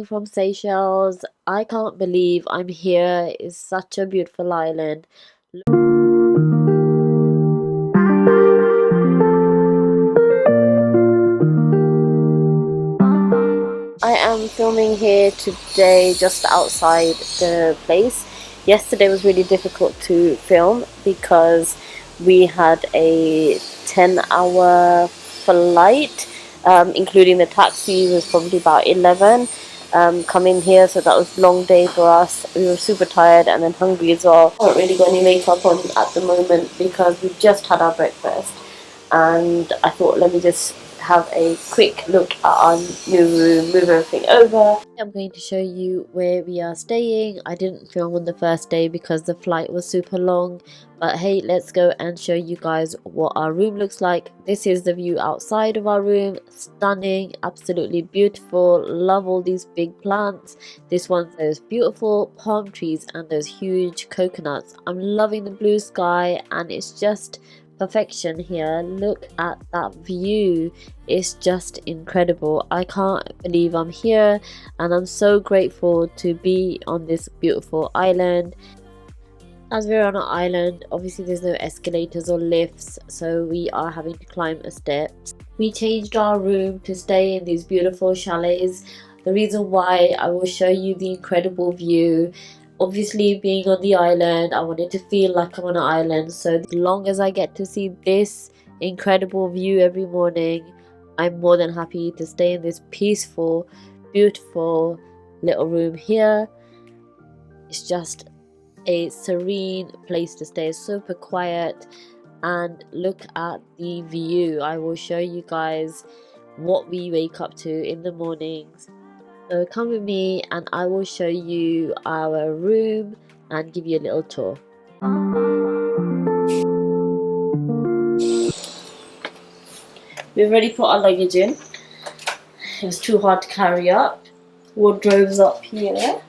from Seychelles. I can't believe I'm here. It's such a beautiful island. I am filming here today just outside the place. Yesterday was really difficult to film because we had a 10-hour flight, including the taxi was probably about 11 coming here, so that was a long day for us. We were super tired and then hungry as well. I haven't really got any makeup on at the moment because we just had our breakfast, and I thought let me just have a quick look at our new room, move everything over. I'm going to show you where we are staying. I didn't film on the first day because the flight was super long, but hey, let's go and show you guys what our room looks like. This is the view outside of our room. Stunning, absolutely beautiful. Love all these big plants. This one's those beautiful palm trees and those huge coconuts. I'm loving the blue sky and it's just perfection here. Look at that view. It's just incredible. I can't believe I'm here and I'm so grateful to be on this beautiful island. As we're on an island, obviously there's no escalators or lifts, so we are having to climb a steps. We changed our room to stay in these beautiful chalets. The reason why, I will show you the incredible view. Obviously, being on the island, I wanted to feel like I'm on an island, so as long as I get to see this incredible view every morning, I'm more than happy to stay in this peaceful, beautiful little room here. It's just a serene place to stay, super quiet, and look at the view. I will show you guys what we wake up to in the mornings. So come with me and I will show you our room and give you a little tour. We've already put our luggage in. It was too hard to carry up. Wardrobes up here.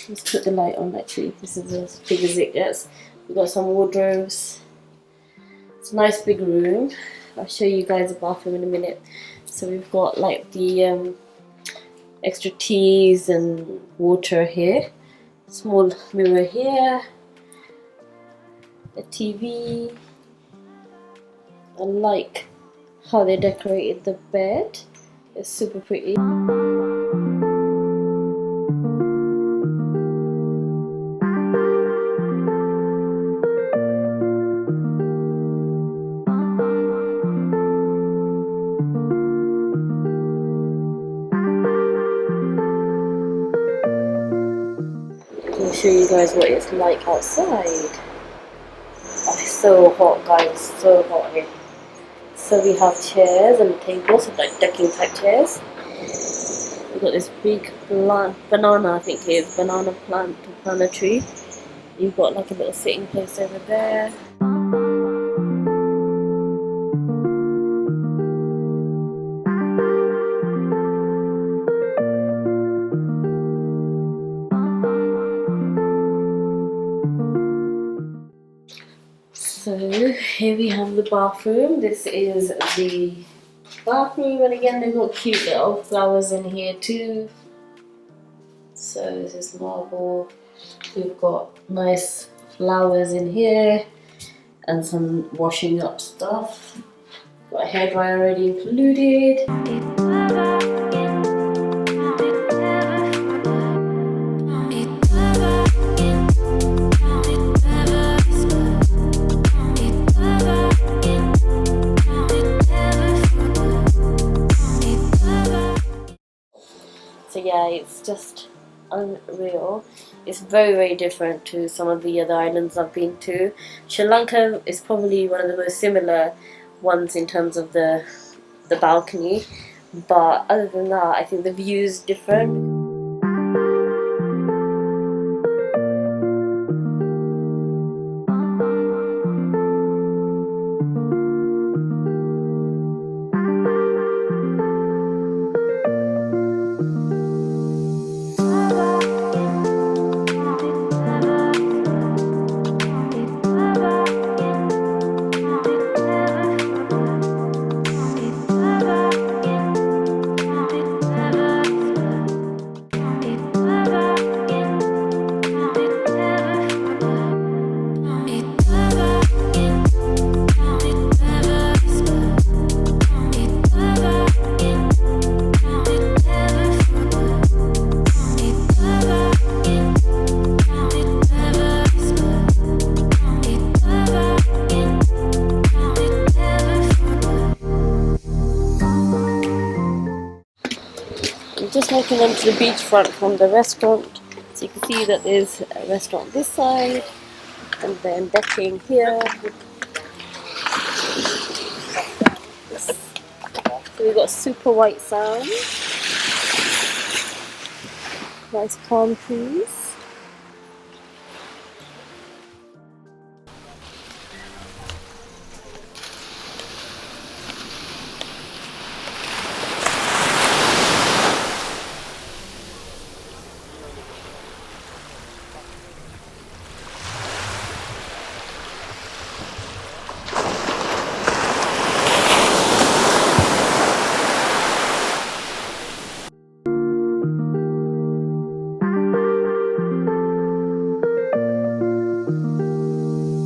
Let's put the light on actually. This is as big as it gets. We've got some wardrobes. It's a nice big room. I'll show you guys the bathroom in a minute. So we've got like the extra teas and water here, small mirror here, a TV. I like how they decorated the bed. It's super pretty. I'll show you guys what it's like outside. Oh, it's so hot, guys, so hot here. So we have chairs and tables, so like decking type chairs. We've got this big plant, banana I think it is, banana plant, banana tree. You've got like a little sitting place over there. So here we have the bathroom. This is the bathroom, and again they've got cute little flowers in here too. So this is marble. We've got nice flowers in here and some washing up stuff. Got a hairdryer already included. So yeah, it's just unreal. It's very, very different to some of the other islands I've been to. Sri Lanka is probably one of the most similar ones in terms of the balcony, but other than that, I think the view is different. taking them to the beachfront from the restaurant. So you can see that there's a restaurant this side, and then decking here. So we've got super white sand, nice palm trees.